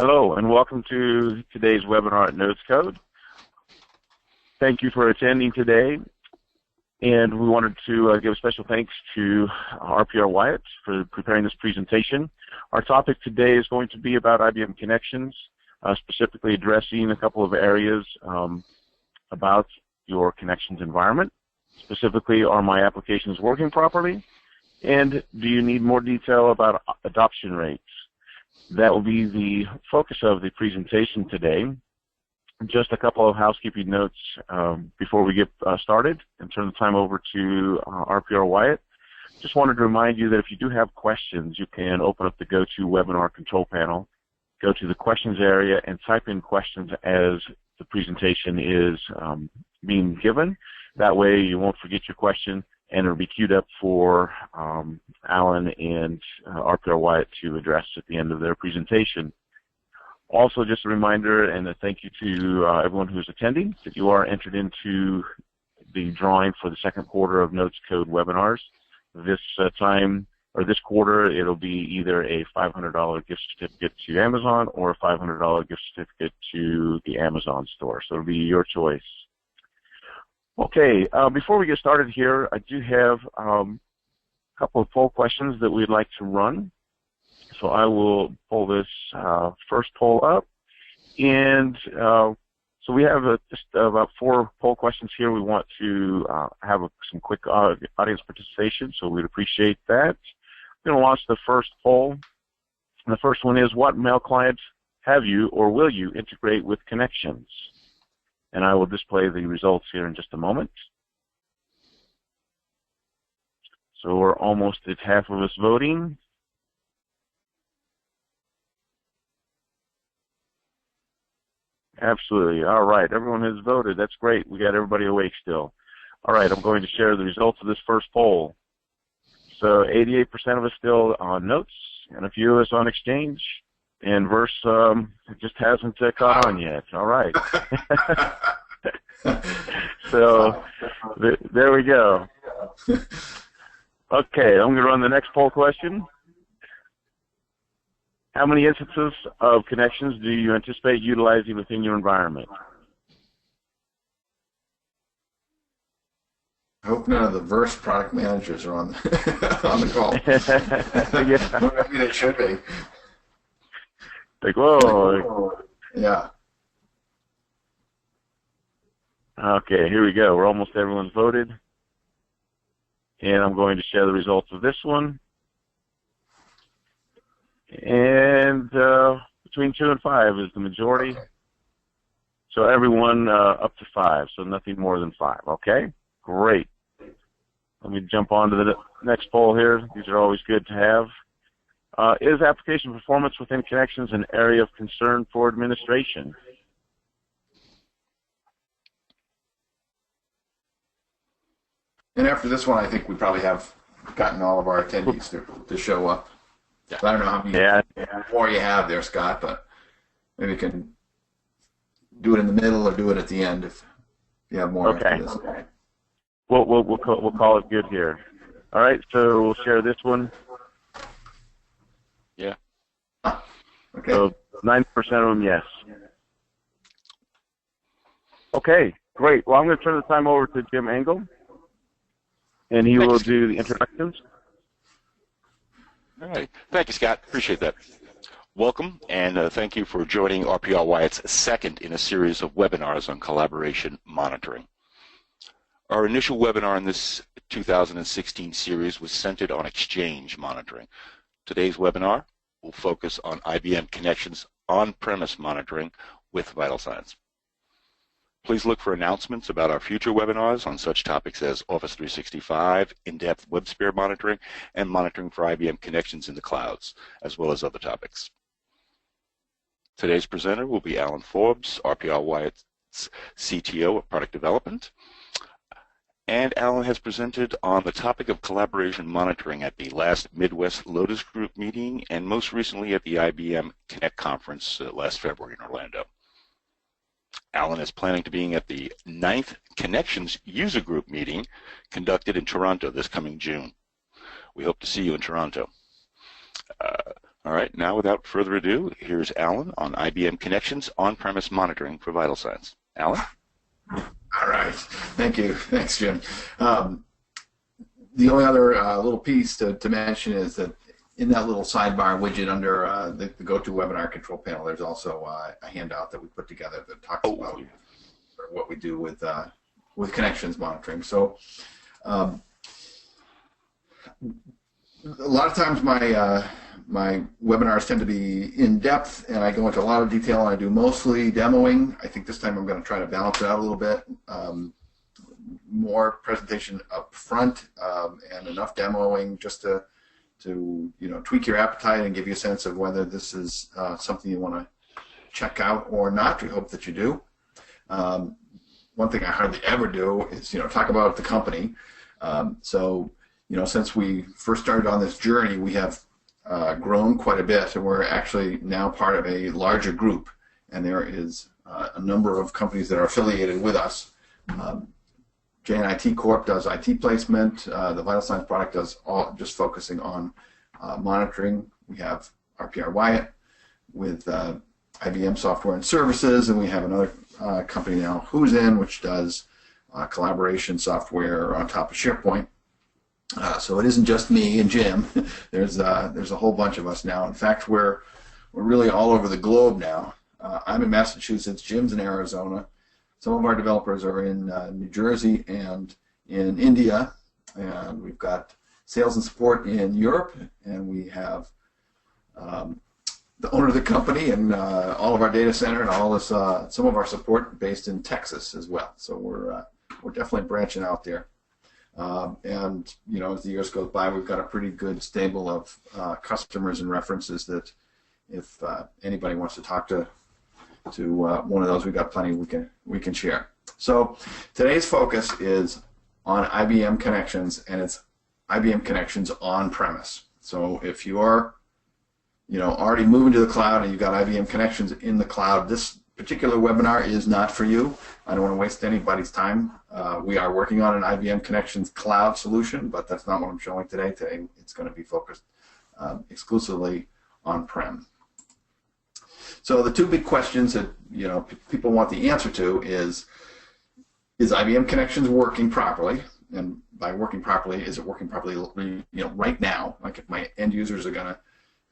Hello, and welcome to today's webinar at Notes Code. Thank you for attending today, and we wanted to give a special thanks to RPR Wyatt for preparing this presentation. Our topic today is going to be about IBM Connections, specifically addressing a couple of areas about your Connections environment. Specifically, are my applications working properly? And do you need more detail about adoption rates? That will be the focus of the presentation today. Just a couple of housekeeping notes before we get started and turn the time over to RPR Wyatt. Just wanted to remind you that if you do have questions, you can open up the GoToWebinar control panel, go to the questions area, and type in questions as the presentation is being given. That way you won't forget your question, and it'll be queued up for Alan and RPR Wyatt to address at the end of their presentation. Also, just a reminder and a thank you to everyone who's attending that you are entered into the drawing for the second quarter of Notes Code webinars. This time, or this quarter, it'll be either a $500 gift certificate to Amazon or a $500 gift certificate to the Amazon store. So it'll be your choice. Okay, before we get started here, I do have a couple of poll questions that we'd like to run. So I will pull this first poll up. And so we have just about 4 poll questions here. We want to have some quick audience participation, so we'd appreciate that. I'm going to launch the first poll. And the first one is, what mail clients have you or will you integrate with Connections? And I will display the results here in just a moment. So we're almost at half of us voting. Absolutely. All right. Everyone has voted. That's great. We got everybody awake still. All right. I'm going to share the results of this first poll. So 88% of us still on Notes, and a few of us on Exchange. And Verse just hasn't caught on yet. All right. So there we go. Okay, I'm going to run the next poll question. How many instances of Connections do you anticipate utilizing within your environment? I hope none of the Verse product managers are on the, on the call. Yeah. I mean, it should be. Like, whoa. Yeah. Okay, here we go. We're almost everyone's voted. And I'm going to share the results of this one. And between 2 and 5 is the majority. So everyone up to 5, so nothing more than 5. Okay, great. Let me jump on to the next poll here. These are always good to have. Is application performance within Connections an area of concern for administration? And after this one, I think we probably have gotten all of our attendees to show up. I don't know how many more you have there, Scott, but maybe you can do it in the middle or do it at the end if you have more after this. Okay. We'll call it good here. All right, so we'll share this one. Yeah. Okay. So 9% of them, yes. Okay, great. Well, I'm going to turn the time over to Jim Engel, and he will do the introductions. All right. Thank you, Scott. Appreciate that. Welcome, and thank you for joining RPR Wyatt's second in a series of webinars on collaboration monitoring. Our initial webinar in this 2016 series was centered on Exchange monitoring. Today's webinar will focus on IBM Connections on-premise monitoring with VitalSigns. Please look for announcements about our future webinars on such topics as Office 365, in-depth WebSphere monitoring, and monitoring for IBM Connections in the clouds, as well as other topics. Today's presenter will be Alan Forbes, RPR Wyatt's CTO of Product Development. And Alan has presented on the topic of collaboration monitoring at the last Midwest Lotus Group meeting and most recently at the IBM Connect conference last February in Orlando. Alan is planning to be at the 9th Connections User Group meeting conducted in Toronto this coming June. We hope to see you in Toronto. All right, now without further ado, here's Alan on IBM Connections on-premise monitoring for VitalSigns. Alan? All right. Thank you. Thanks, Jim. The only other little piece to mention is that in that little sidebar widget under the GoToWebinar control panel, there's also a handout that we put together that talks about what we do with connections monitoring. So a lot of times my webinars tend to be in depth, and I go into a lot of detail, and I do mostly demoing. I think this time I'm going to try to balance it out a little bit. More presentation up front and enough demoing just to tweak your appetite and give you a sense of whether this is something you want to check out or not. We hope that you do. One thing I hardly ever do is talk about the company. Since we first started on this journey, we have grown quite a bit, and we're actually now part of a larger group, and there is a number of companies that are affiliated with us. JNIT Corp does IT placement. The VitalSigns product does all just focusing on monitoring. We have RPR Wyatt with IBM Software and Services, and we have another company now, Who's In, which does collaboration software on top of SharePoint. So it isn't just me and Jim. There's a whole bunch of us now. In fact, we're really all over the globe now. I'm in Massachusetts. Jim's in Arizona. Some of our developers are in New Jersey and in India, and we've got sales and support in Europe, and we have the owner of the company and all of our data center and all this, some of our support based in Texas as well. So we're definitely branching out there. And as the years go by, we've got a pretty good stable of customers and references that if anybody wants to talk to one of those, we've got plenty we can share. So today's focus is on IBM Connections, and it's IBM Connections on-premise. So if you're already moving to the cloud and you've got IBM Connections in the cloud, this particular webinar is not for you. I don't want to waste anybody's time. We are working on an IBM Connections cloud solution, but that's not what I'm showing today. Today it's going to be focused exclusively on-prem. So the two big questions that people want the answer to is IBM Connections working properly? And by working properly, is it working properly right now? Like if my end users are going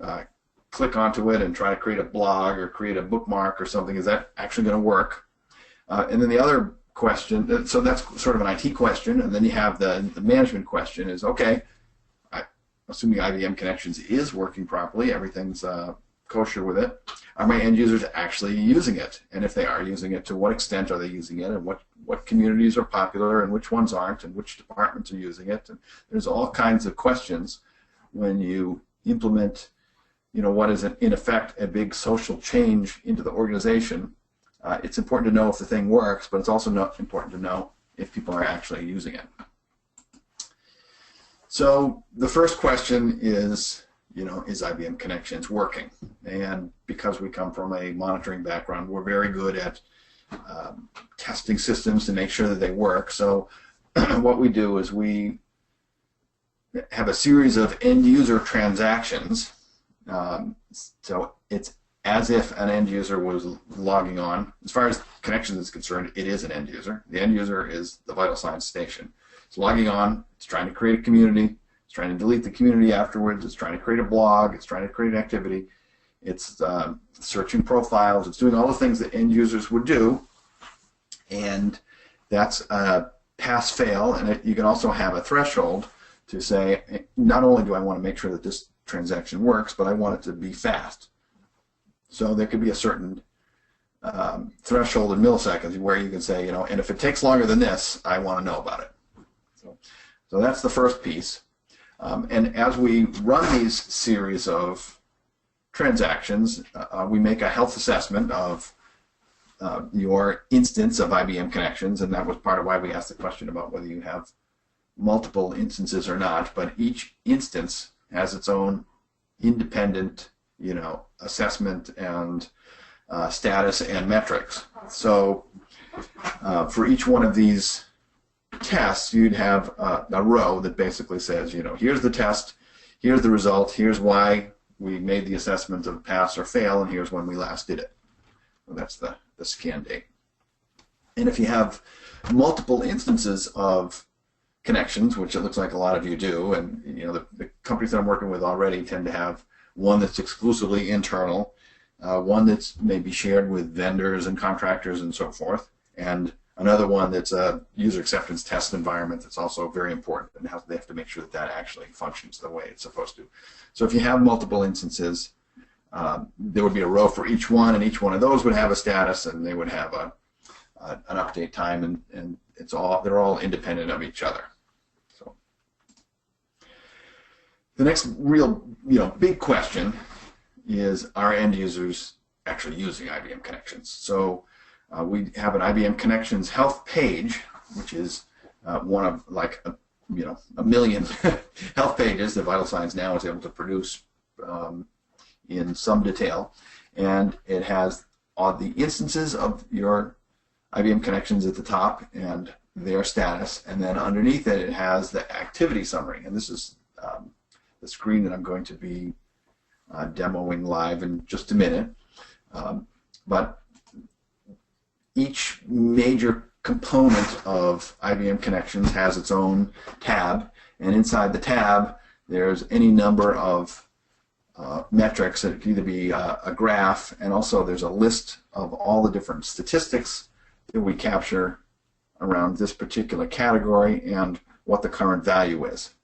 to click onto it and try to create a blog or create a bookmark or something, is that actually going to work? And then the other question, so that's sort of an IT question, and then you have the management question is, okay, assuming IBM Connections is working properly, everything's kosher with it, are my end users actually using it? And if they are using it, to what extent are they using it, and what communities are popular and which ones aren't, and which departments are using it? And there's all kinds of questions when you implement what is in effect a big social change into the organization. It's important to know if the thing works, but it's also important to know if people are actually using it. So the first question is, is IBM Connections working? And because we come from a monitoring background, we're very good at testing systems to make sure that they work. So what we do is we have a series of end user transactions. So it's as if an end user was logging on. As far as Connections is concerned, it is an end user. The end user is the VitalSigns station. It's logging on. It's trying to create a community. It's trying to delete the community afterwards. It's trying to create a blog. It's trying to create an activity. It's searching profiles. It's doing all the things that end users would do. And that's pass-fail. And you can also have a threshold to say, not only do I want to make sure that this transaction works, but I want it to be fast. So there could be a certain threshold in milliseconds where you can say, and if it takes longer than this, I want to know about it. So that's the first piece. And as we run these series of transactions, we make a health assessment of your instance of IBM Connections, and that was part of why we asked the question about whether you have multiple instances or not. But each instance has its own independent, assessment and status and metrics. So for each one of these tests, you'd have a row that basically says, here's the test, here's the result, here's why we made the assessment of pass or fail, and here's when we last did it. So that's the scan date. And if you have multiple instances of connections, which it looks like a lot of you do, and the companies that I'm working with already tend to have one that's exclusively internal, one that's maybe shared with vendors and contractors and so forth, and another one that's a user acceptance test environment that's also very important, and they have to make sure that that actually functions the way it's supposed to. So if you have multiple instances, there would be a row for each one, and each one of those would have a status, and they would have an update time, and they're all independent of each other. So the next real big question is, are end users actually using IBM Connections? So we have an IBM Connections health page, which is one of like a million health pages that VitalSigns now is able to produce in some detail, and it has all the instances of your IBM Connections at the top and their status, and then underneath it, it has the activity summary. And this is the screen that I'm going to be demoing live in just a minute. But each major component of IBM Connections has its own tab, and inside the tab, there's any number of metrics. It can either be a graph, and also there's a list of all the different statistics that we capture around this particular category and what the current value is.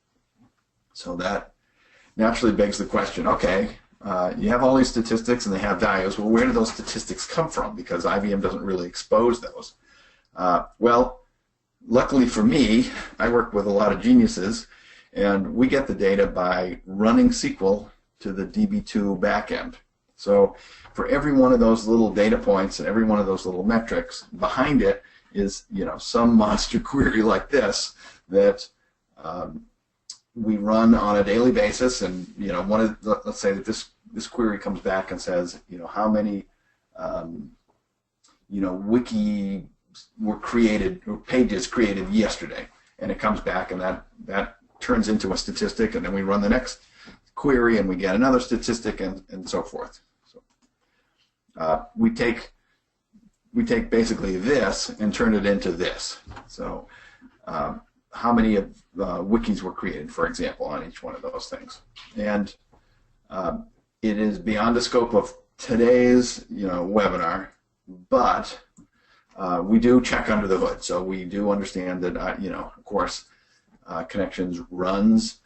So that naturally begs the question, okay, you have all these statistics and they have values. Well, where do those statistics come from? Because IBM doesn't really expose those. Well, luckily for me, I work with a lot of geniuses, and we get the data by running SQL to the DB2 backend. So for every one of those little data points and every one of those little metrics, behind it is some monster query like this that we run on a daily basis. And let's say that this query comes back and says how many wiki were created or pages created yesterday, and it comes back, and that turns into a statistic, and then we run the next query and we get another statistic, and so forth. So we take basically this and turn it into this. So how many wikis were created, for example, on each one of those things. And it is beyond the scope of today's webinar, but we do check under the hood. So we do understand that of course Connections runs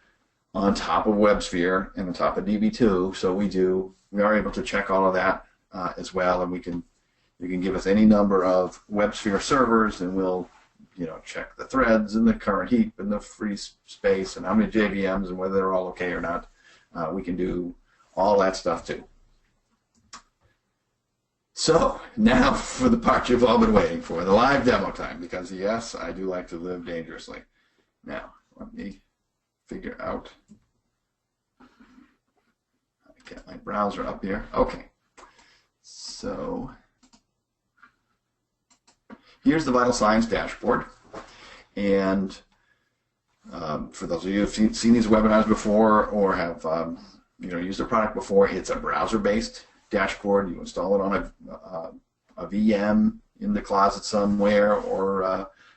on top of WebSphere and on top of DB2. So we are able to check all of that as well, and you can give us any number of WebSphere servers, and we'll check the threads and the current heap and the free space and how many JVMs and whether they're all okay or not. We can do all that stuff too. So now for the part you've all been waiting for, the live demo time, because yes, I do like to live dangerously. Now, let me figure out how to get my browser up here. Okay, so here's the VitalSigns dashboard, and for those of you who've seen these webinars before or have used the product before, it's a browser-based dashboard. You install it on a VM in the closet somewhere, or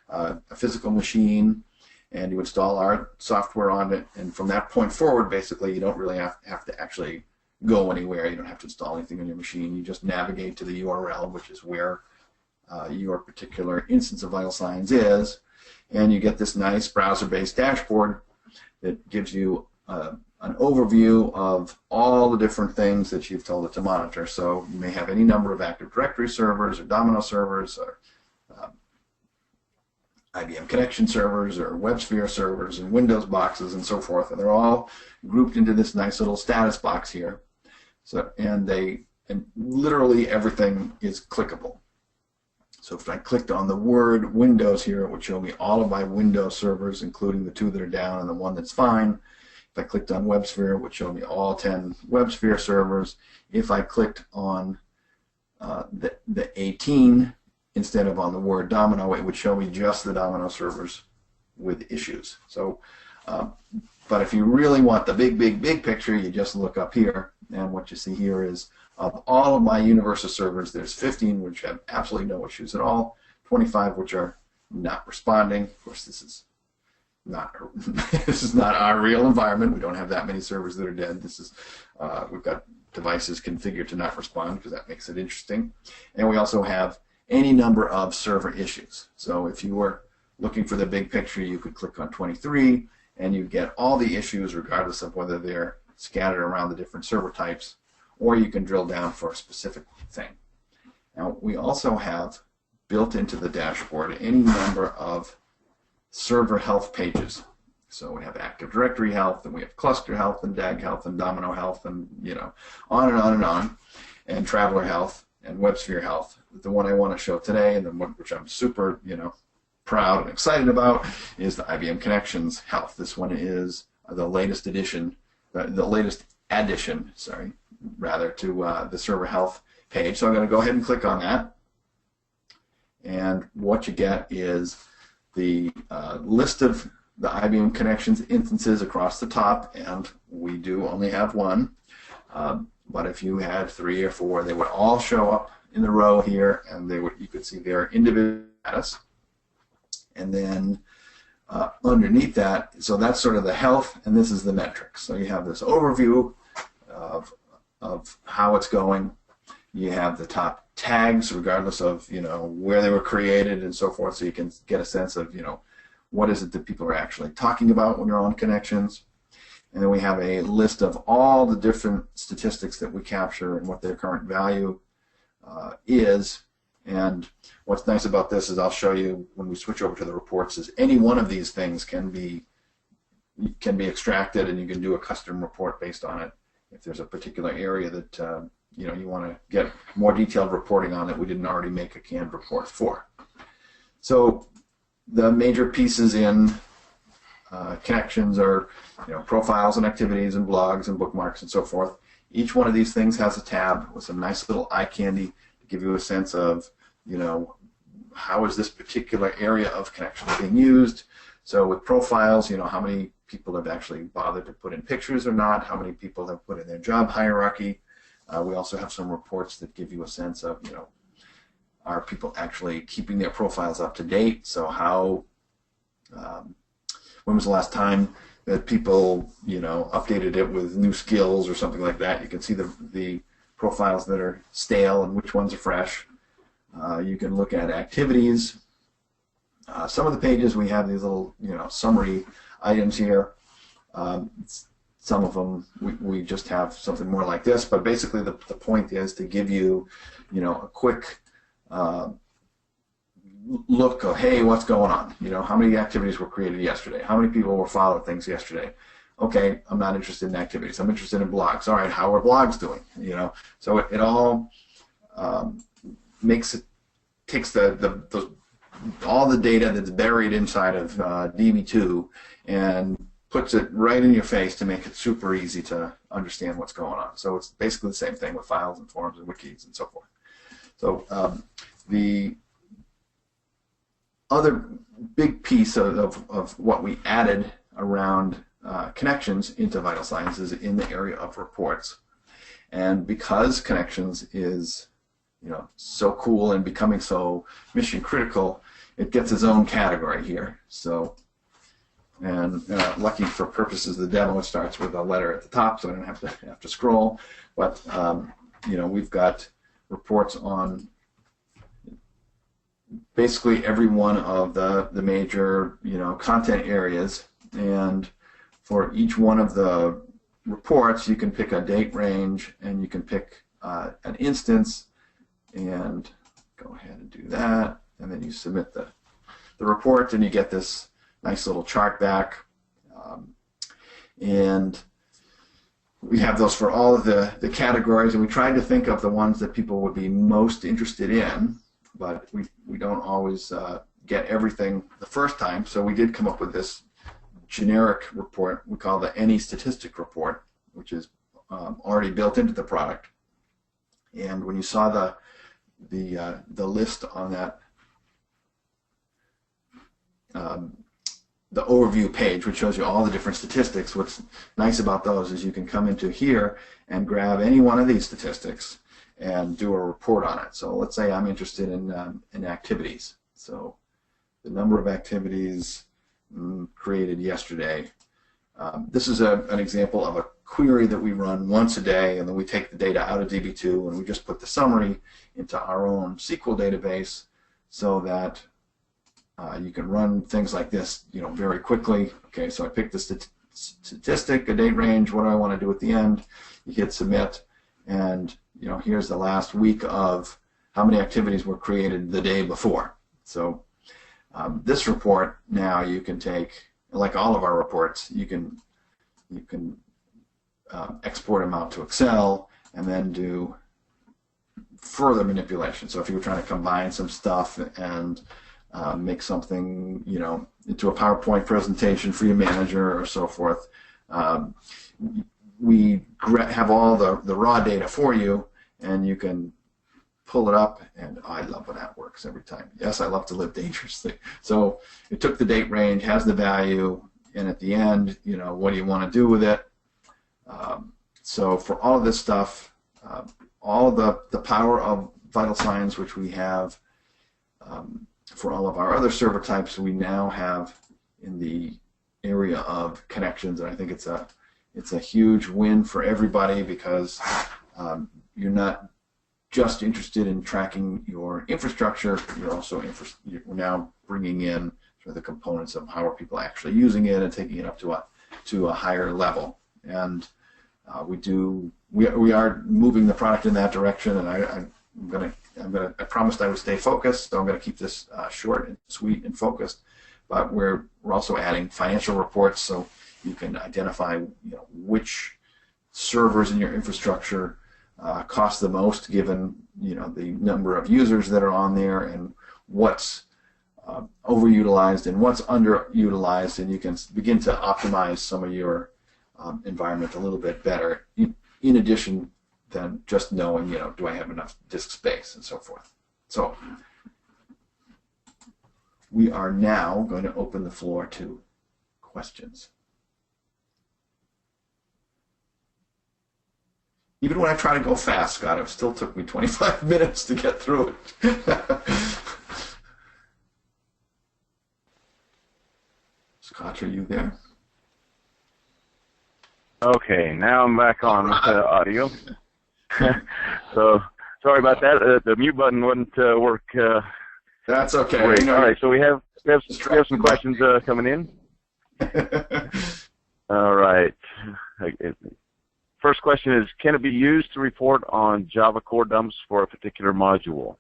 a physical machine, and you install our software on it, and from that point forward, basically, you don't really have to actually go anywhere. You don't have to install anything on your machine. You just navigate to the URL, which is where your particular instance of VitalSigns is, and you get this nice browser-based dashboard that gives you an overview of all the different things that you've told it to monitor. So you may have any number of Active Directory servers or Domino servers or IBM Connection servers or WebSphere servers and Windows boxes and so forth, and they're all grouped into this nice little status box here. So and literally everything is clickable. So if I clicked on the word Windows here, it would show me all of my Windows servers, including the 2 that are down and the 1 that's fine. If I clicked on WebSphere, it would show me all 10 WebSphere servers. If I clicked on the 18 instead of on the word Domino, it would show me just the Domino servers with issues. So But if you really want the big picture, you just look up here, and what you see here is of all of my universal servers, there's 15 which have absolutely no issues at all, 25 which are not responding. Of course, this is not this is not our real environment. We don't have that many servers that are dead. This is we've got devices configured to not respond because that makes it interesting, and we also have any number of server issues. So if you were looking for the big picture, you could click on 23 and you get all the issues regardless of whether they're scattered around the different server types, or you can drill down for a specific thing. Now we also have built into the dashboard any number of server health pages. So we have Active Directory health, and we have cluster health, and DAG health, and domino health, and on and on and on, and traveler health, and WebSphere health. The one I want to show today, and the one which I'm super proud and excited about, is the IBM Connections health. This one is the latest edition, the latest addition, rather, to the server health page. So I'm going to go ahead and click on that, and what you get is the list of the IBM Connections instances across the top, and we do only have one. But if you had 3 or 4, they would all show up in the row here, and you could see their individual status. And then underneath that, so that's sort of the health, and this is the metrics. So you have this overview of how it's going. You have the top tags, regardless of where they were created and so forth, so you can get a sense of what is it that people are actually talking about when you're on Connections. And then we have a list of all the different statistics that we capture and what their current value is. And what's nice about this is I'll show you when we switch over to the reports is any one of these things can be extracted, and you can do a custom report based on it if there's a particular area that you want to get more detailed reporting on that we didn't already make a canned report for. So the major pieces in Connections are profiles and activities and blogs and bookmarks and so forth. Each one of these things has a tab with some nice little eye candy to give you a sense of how is this particular area of Connections being used. So with profiles, how many people have actually bothered to put in pictures or not, how many people have put in their job hierarchy. We also have some reports that give you a sense of are people actually keeping their profiles up to date. So how when was the last time that people updated it with new skills or something like that. You can see the profiles that are stale and which ones are fresh. You can look at activities. Some of the pages we have these little summary items here. Some of them we just have something more like this, but basically the point is to give you a quick look of, hey, what's going on? How many activities were created yesterday? How many people were following things yesterday? Okay, I'm not interested in activities. I'm interested in blogs. All right, how are blogs doing? So it all takes all the data that's buried inside of DB2 and puts it right in your face to make it super easy to understand what's going on. So it's basically the same thing with files and forms and wikis and so forth. So the other big piece of what we added around Connections into VitalSigns is in the area of reports. And because Connections is so cool and becoming so mission critical, it gets its own category here. So, and lucky for purposes of the demo, it starts with a letter at the top, so I don't have to scroll. But we've got reports on basically every one of the major content areas, and for each one of the reports you can pick a date range and you can pick an instance, and go ahead and do that, and then you submit the report and you get this nice little chart back, and we have those for all of the categories, and we tried to think of the ones that people would be most interested in, but we don't always get everything the first time, so we did come up with this generic report we call the Any Statistic Report, which is already built into the product. And when you saw the list on that the overview page, which shows you all the different statistics. What's nice about those is you can come into here and grab any one of these statistics and do a report on it. So let's say I'm interested in activities. So the number of activities created yesterday. This is an example of a query that we run once a day, and then we take the data out of DB2 and we just put the summary into our own SQL database so that you can run things like this, very quickly. Okay, so I pick the statistic, a date range, what do I want to do at the end? You hit submit, and here's the last week of how many activities were created the day before. So this report now you can take, like all of our reports, you can export them out to Excel and then do further manipulation. So if you were trying to combine some stuff and make something, into a PowerPoint presentation for your manager or so forth, we have all the raw data for you, and you can pull it up, and I love when that works every time. Yes, I love to live dangerously. So it took the date range, has the value, and at the end, what do you want to do with it? So for all of this stuff, all of the power of VitalSigns, which we have for all of our other server types, we now have in the area of connections, and I think it's a huge win for everybody, because you're not just interested in tracking your infrastructure, you're now bringing in sort of the components of how are people actually using it and taking it up to a higher level. And we are moving the product in that direction, and I promised I would stay focused, so I'm going to keep this short and sweet and focused. But we're also adding financial reports, so you can identify which servers in your infrastructure cost the most, given the number of users that are on there, and what's overutilized and what's underutilized, and you can begin to optimize some of your environment a little bit better, in addition than just knowing, do I have enough disk space and so forth. So we are now going to open the floor to questions. Even when I try to go fast, Scott, it still took me 25 minutes to get through it. Scott, are you there? Okay, now I'm back on with the audio. So sorry about that. The mute button wouldn't work. That's okay. All right, so we have some questions coming in. All right. First question is, can it be used to report on Java core dumps for a particular module?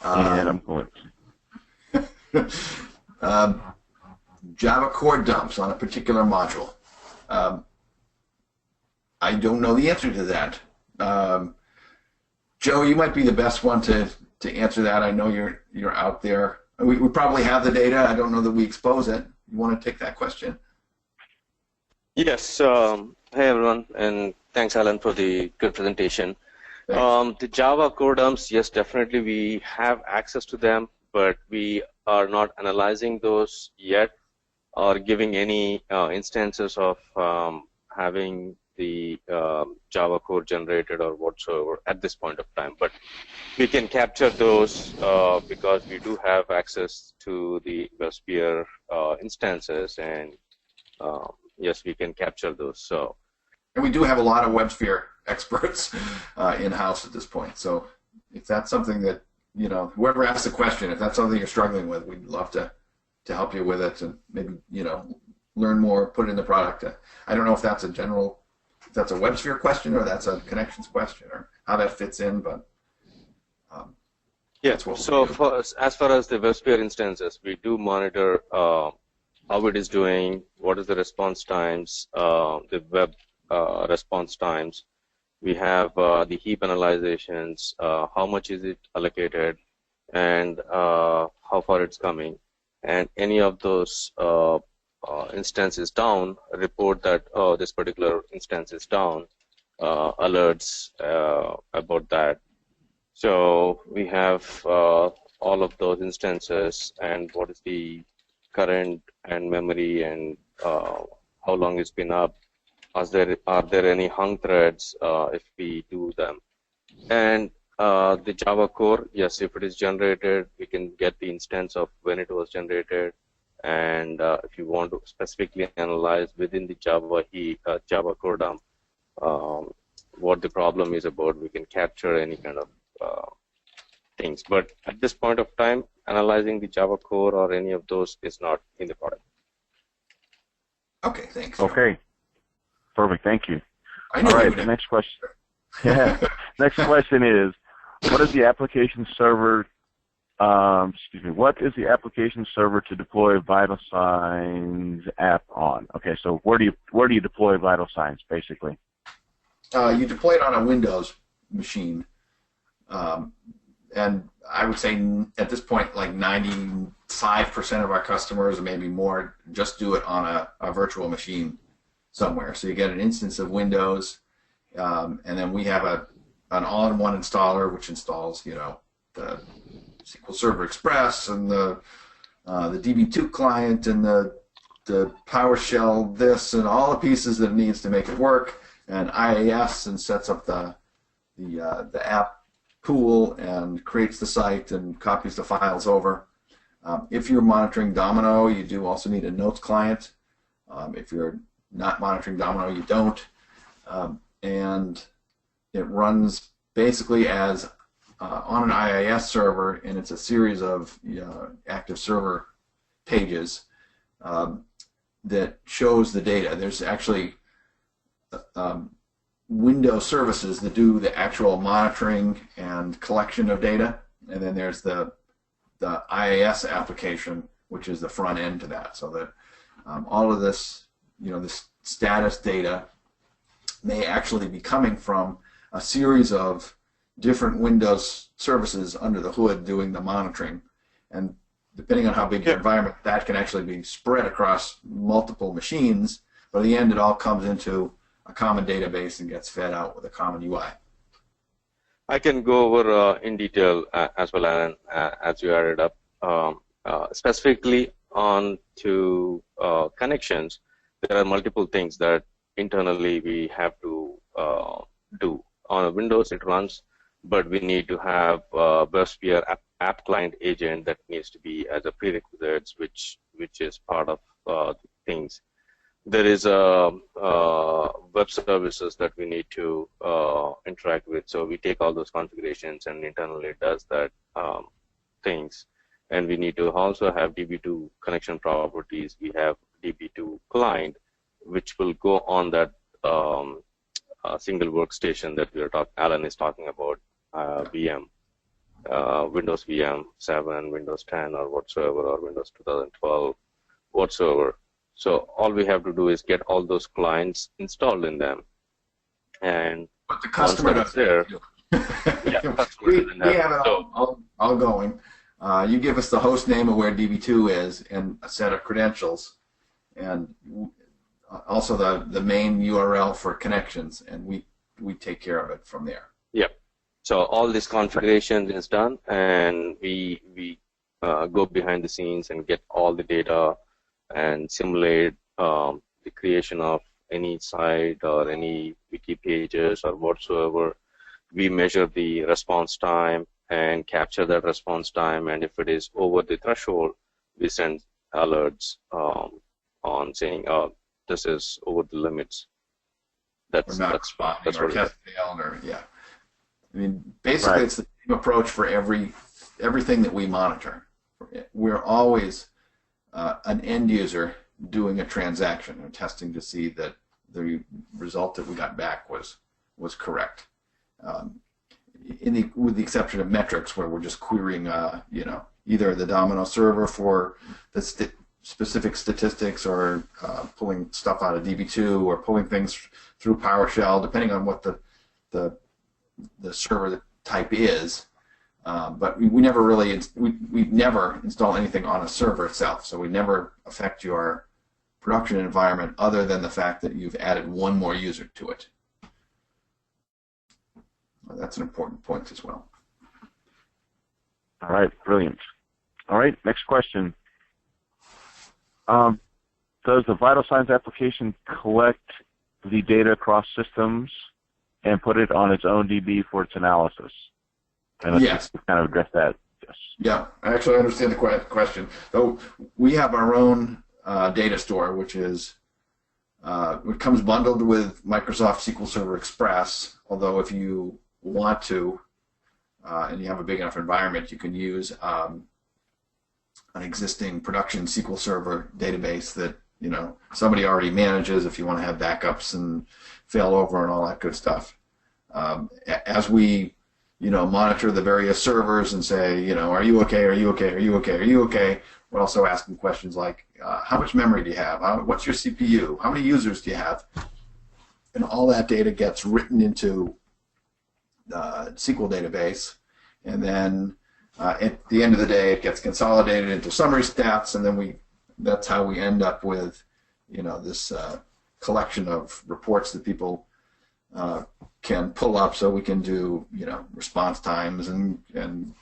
And I'm going. Java core dumps on a particular module. I don't know the answer to that. Joe, you might be the best one to answer that. I know you're out there. We probably have the data. I don't know that we expose it. You want to take that question? Yes. Hey, everyone, and thanks, Alan, for the good presentation. The Java core dumps, yes, definitely we have access to them, but we are not analyzing those yet or giving any instances of having the Java code generated or whatsoever at this point of time. But we can capture those because we do have access to the WebSphere instances, and yes, we can capture those. So, and we do have a lot of WebSphere experts in-house at this point. So if that's something that, whoever asks the question, if that's something you're struggling with, we'd love to help you with it and maybe, learn more, put it in the product. I don't know if that's a WebSphere question or that's a connections question or how that fits in, but yeah. So as far as the WebSphere instances, we do monitor how it is doing, what is the response times, the web response times. We have the heap analyzations, how much is it allocated, and how far it's coming. And any of those instances down, report that, oh, this particular instance is down, alerts about that. So we have all all of those instances and what is the current and memory and how long it's been up. Are there any hung threads if we do them? And the Java core, yes, if it is generated, we can get the instance of when it was generated. And if you want to specifically analyze within the Java core dump what the problem is about, we can capture any kind of things. But at this point of time, analyzing the Java core or any of those is not in the product. Okay, thanks. Okay, perfect. Thank you. All right, the next question. Yeah, next question is, what is the application server? What is the application server to deploy VitalSigns app on? Okay, so where do you deploy VitalSigns basically? You deploy it on a Windows machine, and I would say at this point, like 95% of our customers, or maybe more, just do it on a virtual machine somewhere. So you get an instance of Windows, and then we have an all-in-one installer which installs, the SQL Server Express and the DB2 client and the PowerShell this and all the pieces that it needs to make it work, and IIS, and sets up the app pool and creates the site and copies the files over. If you're monitoring Domino, you do also need a notes client. If you're not monitoring Domino, you don't. And it runs basically as on an IIS server, and it's a series of active server pages that shows the data. There's actually Windows services that do the actual monitoring and collection of data, and then there's the IIS application, which is the front end to that, so that all of this, this status data may actually be coming from a series of different Windows services under the hood doing the monitoring, and depending on how big your environment, that can actually be spread across multiple machines, but at the end it all comes into a common database and gets fed out with a common UI. I can go over in detail as well, Alan, as you added up. Specifically on to connections, there are multiple things that internally we have to do. On Windows it runs, but we need to have WebSphere app client agent that needs to be as a prerequisite, which is part of the things. There is web services that we need to interact with, so we take all those configurations and internally it does that things. And we need to also have DB2 connection properties. We have DB2 client, which will go on that single workstation that Alan is talking about, VM, Windows VM 7, Windows 10 or whatsoever, or Windows 2012, whatsoever. So all we have to do is get all those clients installed in them, and but the customer once that's there, we have it all going. You give us the host name of where DB2 is and a set of credentials, and also the main URL for connections, and we take care of it from there. Yep. So all this configuration is done, and we go behind the scenes and get all the data and simulate the creation of any site or any wiki pages or whatsoever. We measure the response time and capture that response time, and if it is over the threshold, we send alerts on saying, "Oh, this is over the limits." That's what test failed, or yeah. I mean, basically, it's the same approach for everything that we monitor. We're always an end user doing a transaction and testing to see that the result that we got back was correct. With the exception of metrics, where we're just querying, either the Domino server for the specific statistics, or pulling stuff out of DB2, or pulling things through PowerShell, depending on what the server type is. But we never really we never install anything on a server itself, so we never affect your production environment other than the fact that you've added one more user to it. Well, that's an important point as well. All right, brilliant. All right, next question. Does the VitalSigns application collect the data across systems and put it on its own DB for its analysis? And yes. Kind of address that. Yes. Yeah, actually I understand the question. So we have our own data store, which comes bundled with Microsoft SQL Server Express, although if you want to, and you have a big enough environment, you can use an existing production SQL Server database that somebody already manages if you want to have backups and failover and all that good stuff. As we monitor the various servers and say, are you okay, are you okay, are you okay, are you okay, we're also asking questions like, how much memory do you have? What's your CPU? How many users do you have? And all that data gets written into the SQL database, and then at the end of the day, it gets consolidated into summary stats, and then that's how we end up with, this collection of reports that people can pull up, so we can do, response times and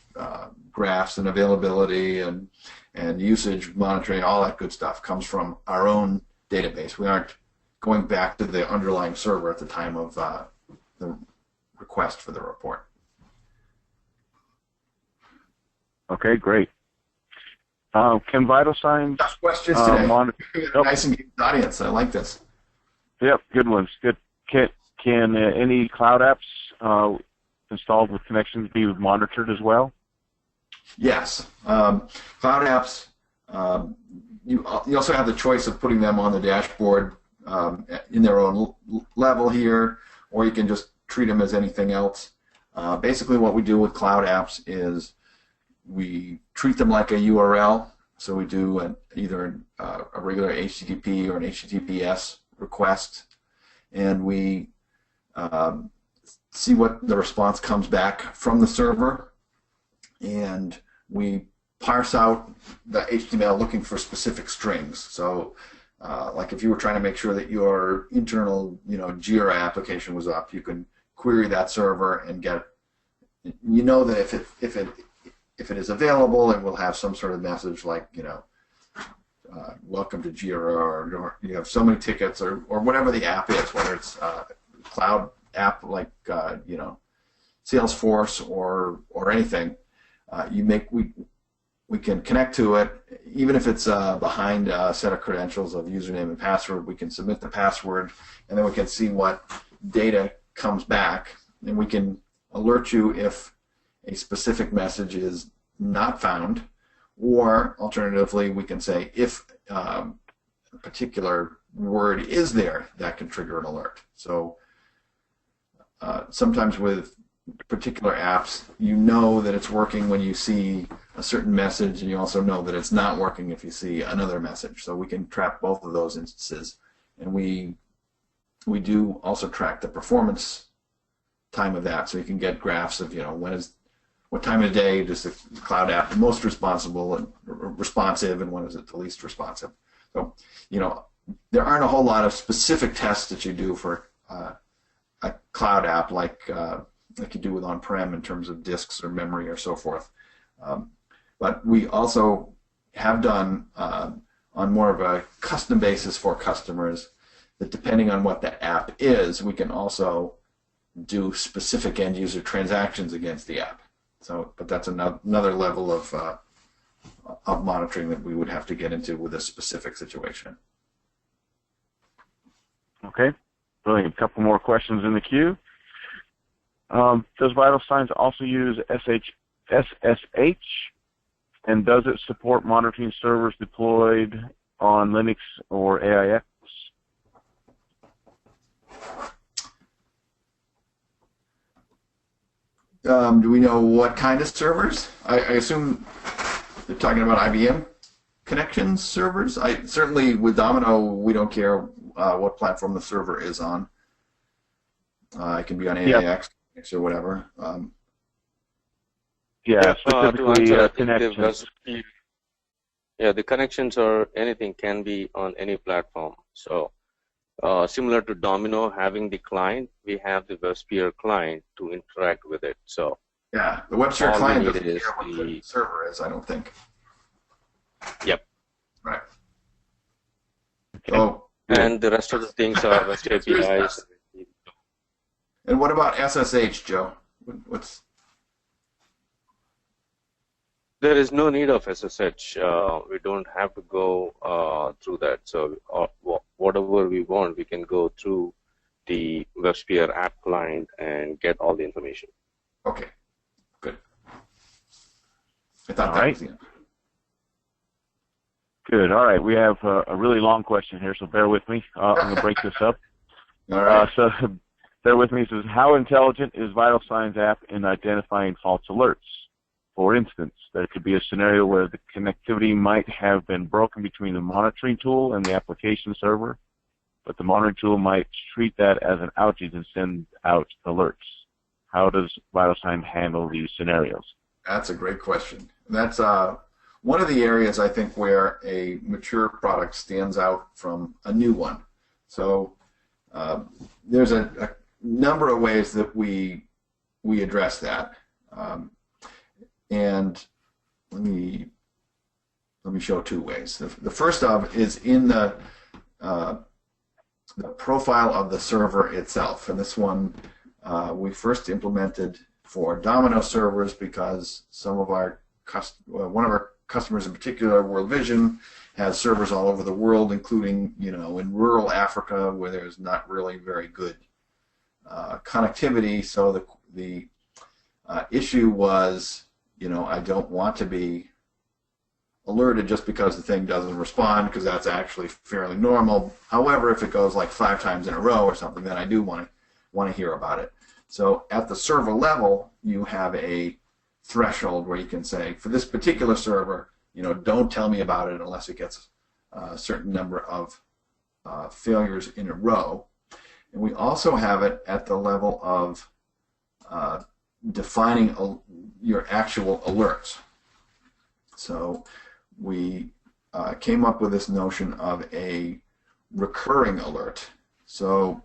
graphs and availability and usage monitoring. All that good stuff comes from our own database. We aren't going back to the underlying server at the time of the request for the report. Okay, great. Can VitalSigns questions today? Nice engaged audience. I like this. Yep, good ones. Good. Can any cloud apps installed with connections be monitored as well? Yes. Cloud apps, you also have the choice of putting them on the dashboard in their own level here, or you can just treat them as anything else. Basically what we do with cloud apps is we treat them like a URL. So we do either a regular HTTP or an HTTPS request, and we see what the response comes back from the server, and we parse out the HTML looking for specific strings. So like if you were trying to make sure that your internal Jira application was up, you can query that server and get, that if it is available, it will have some sort of message like, welcome to Jira, or you have so many tickets, or whatever the app is, whether it's a cloud app like Salesforce or anything. We can connect to it, even if it's behind a set of credentials of username and password. We can submit the password, and then we can see what data comes back, and we can alert you if a specific message is not found, or alternatively we can say if a particular word is there, that can trigger an alert. So sometimes with particular apps, you know that it's working when you see a certain message, and you also know that it's not working if you see another message. So we can track both of those instances, and we do also track the performance time of that, so you can get graphs of what time of the day does the cloud app the most responsible and responsive, and when is it the least responsive. So there aren't a whole lot of specific tests that you do for a cloud app like you do with on-prem in terms of disks or memory or so forth. But we also have done on more of a custom basis for customers that depending on what the app is, we can also do specific end user transactions against the app. So, but that's another level of monitoring that we would have to get into with a specific situation. Okay, brilliant. A couple more questions in the queue. Does VitalSigns also use SSH, and does it support monitoring servers deployed on Linux or AIX? Do we know what kind of servers? I assume you're talking about IBM Connections servers. Certainly with Domino, we don't care what platform the server is on. It can be on AIX or whatever. Specifically connections. The connections or anything can be on any platform. So similar to Domino having the client, we have the WebSphere client to interact with it. So Yeah, the web server client doesn't is care what the server is, I don't think. Yep. Right. Okay. So, and the rest of the things are REST APIs. and what about SSH, Joe? What's There is no need of SSH. We don't have to go through that. So whatever we want, we can go through the WebSphere app client and get all the information. okay? Good. I thought All that right. was the end. Good. All right. We have a really long question here, so bear with me. I'm going to break this up. All right. So bear with me. It says, how intelligent is VitalSigns app in identifying false alerts? For instance, there could be a scenario where the connectivity might have been broken between the monitoring tool and the application server, but the monitoring tool might treat that as an outage and send out alerts. How does VitalSigns handle these scenarios? That's a great question. That's one of the areas I think where a mature product stands out from a new one. So there's a number of ways that we address that, and let me show two ways. The first of is in the profile of the server itself, and this one we first implemented for Domino servers because some of our one of our customers in particular, World Vision, has servers all over the world, including in rural Africa where there's not really very good connectivity. So the issue was, I don't want to be alerted just because the thing doesn't respond, because that's actually fairly normal. However, if it goes like 5 times in a row or something, then I do want to hear about it. So at the server level, you have a threshold where you can say, for this particular server, don't tell me about it unless it gets a certain number of failures in a row. And we also have it at the level of defining your actual alerts. So we came up with this notion of a recurring alert. So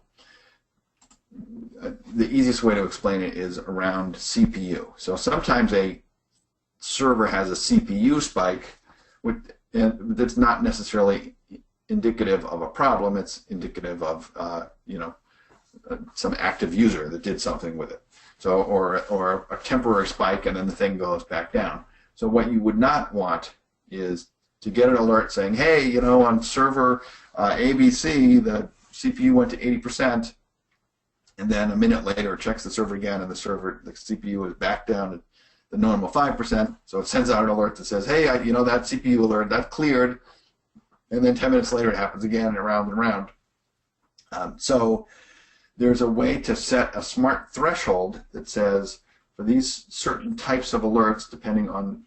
the easiest way to explain it is around CPU. So sometimes a server has a CPU spike, that's not necessarily indicative of a problem. It's indicative of some active user that did something with it. So or a temporary spike, and then the thing goes back down. So what you would not want is to get an alert saying, hey, on server ABC, the CPU went to 80%. And then a minute later, it checks the server again, and the CPU is back down to the normal 5%. So it sends out an alert that says, hey, that CPU alert, that cleared. And then 10 minutes later, it happens again, and around and around. So there's a way to set a smart threshold that says, for these certain types of alerts, depending on,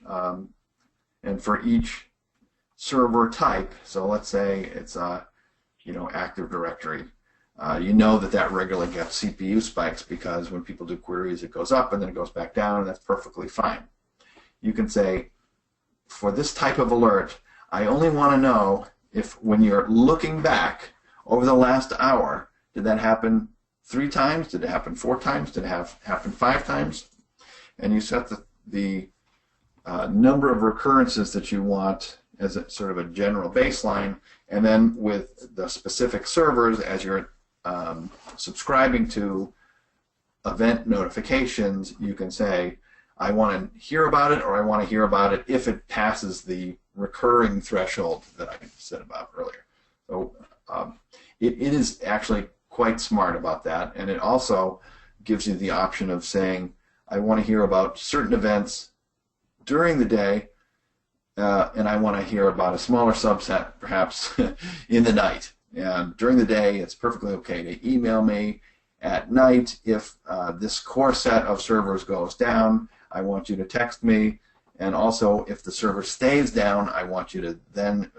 and for each server type, so let's say it's Active Directory. That regularly gets CPU spikes because when people do queries, it goes up and then it goes back down, and that's perfectly fine. You can say, for this type of alert, I only want to know if when you're looking back over the last hour, did that happen 3 times? Did it happen 4 times? Did it happen 5 times? And you set the number of recurrences that you want as a sort of a general baseline, and then with the specific servers, as you're subscribing to event notifications, you can say, I want to hear about it, or I want to hear about it if it passes the recurring threshold that I said about earlier. So it is actually quite smart about that, and it also gives you the option of saying, I want to hear about certain events during the day, and I want to hear about a smaller subset, perhaps, in the night. And during the day, it's perfectly okay to email me. At night, if this core set of servers goes down, I want you to text me. And also, if the server stays down, I want you to then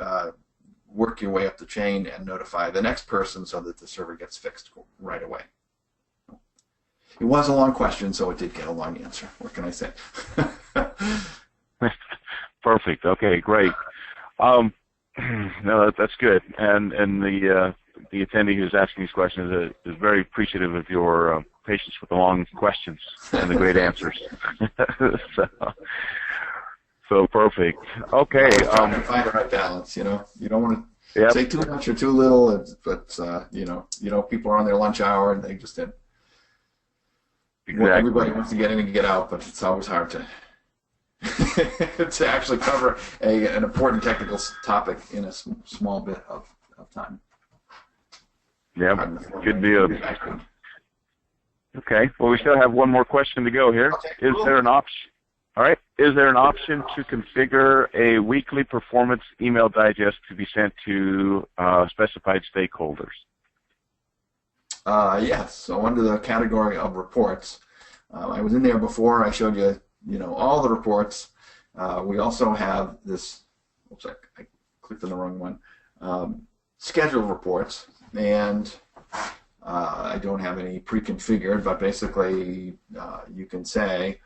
work your way up the chain and notify the next person so that the server gets fixed right away. It was a long question, so it did get a long answer. What can I say? Perfect. Okay, great. No, that's good. And the attendee who's asking these questions is very appreciative of your patience with the long questions and the great answers. So perfect. Okay. Trying to find the right balance. You know, you don't want to say too much or too little, but you know, people are on their lunch hour and they just didn't. Exactly. Everybody wants to get in and get out, but it's always hard to to actually cover an important technical topic in a small bit of time. Yeah, good deal. Okay. Well, we still have one more question to go here. Okay, cool. Is there an option? All right. Is there an option to configure a weekly performance email digest to be sent to specified stakeholders? Yes. So under the category of reports, I was in there before. I showed you, all the reports. We also have this. Oops, I clicked on the wrong one. Scheduled reports, and I don't have any pre-configured, but basically you can say,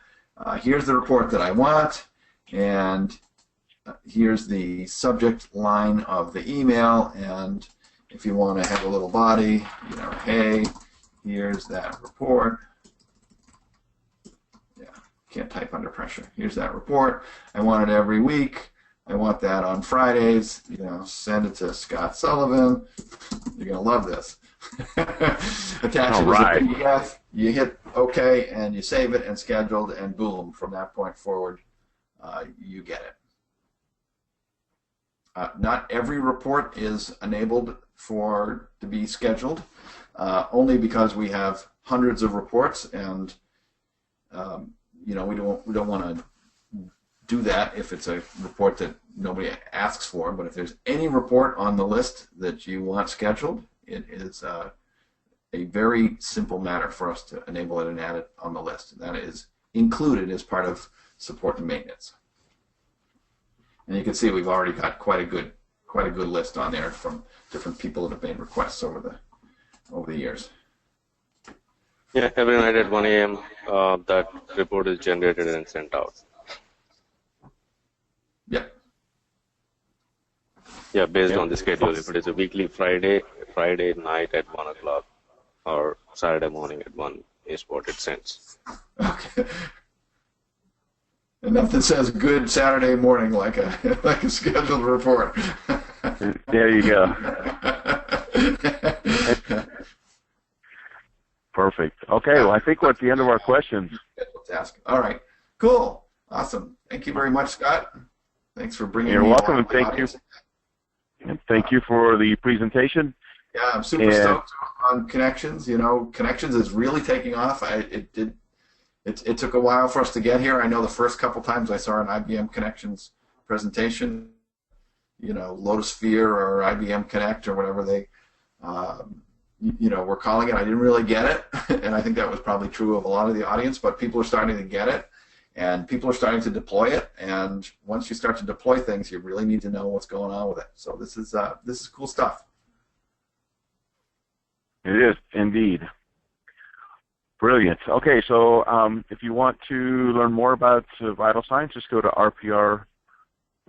here's the report that I want, and here's the subject line of the email, and if you want to have a little body, hey, here's that report. Yeah, can't type under pressure. Here's that report. I want it every week. I want that on Fridays. Send it to Scott Sullivan. You're gonna love this. Attach it as a PDF. You hit OK, and you save it and scheduled, and boom, from that point forward, you get it. Not every report is enabled to be scheduled, only because we have hundreds of reports, and we don't want to do that if it's a report that nobody asks for. But if there's any report on the list that you want scheduled, it is a very simple matter for us to enable it and add it on the list. And that is included as part of support and maintenance. And you can see we've already got quite a good list on there from different people that have made requests over the years. Yeah, every night at 1 a.m. That report is generated and sent out. Yep. Yeah, based on the schedule. If it is a weekly Friday night at 1 o'clock, or Saturday morning at 1 is what it sends. Okay. And nothing says good Saturday morning like a scheduled report. There you go. Perfect. Okay, well, I think we're at the end of our questions. All right. Cool. Awesome. Thank you very much, Scott. Thanks for bringing me. You're welcome, and thank you. And thank you for the presentation. Yeah, I'm super stoked on Connections. Connections is really taking off. It took a while for us to get here. I know the first couple times I saw an IBM Connections presentation, Lotus Sphere or IBM Connect or whatever they, were calling it. I didn't really get it, and I think that was probably true of a lot of the audience. But people are starting to get it, and people are starting to deploy it. And once you start to deploy things, you really need to know what's going on with it. So this is cool stuff. It is indeed. Brilliant. Okay, so if you want to learn more about VitalSigns, just go to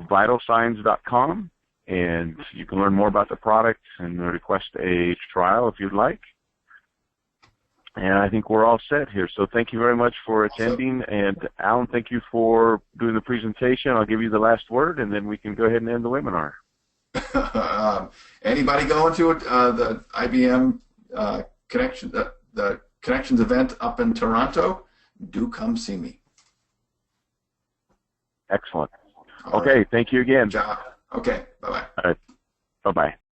rprvitalsigns.com, and you can learn more about the product and request a trial if you'd like. And I think we're all set here. So thank you very much for attending. And Alan, thank you for doing the presentation. I'll give you the last word, and then we can go ahead and end the webinar. Anybody going to the IBM Connection, the Connections event up in Toronto, do come see me. Excellent. Okay, thank you again. Good job. Okay, bye-bye. All right, bye-bye.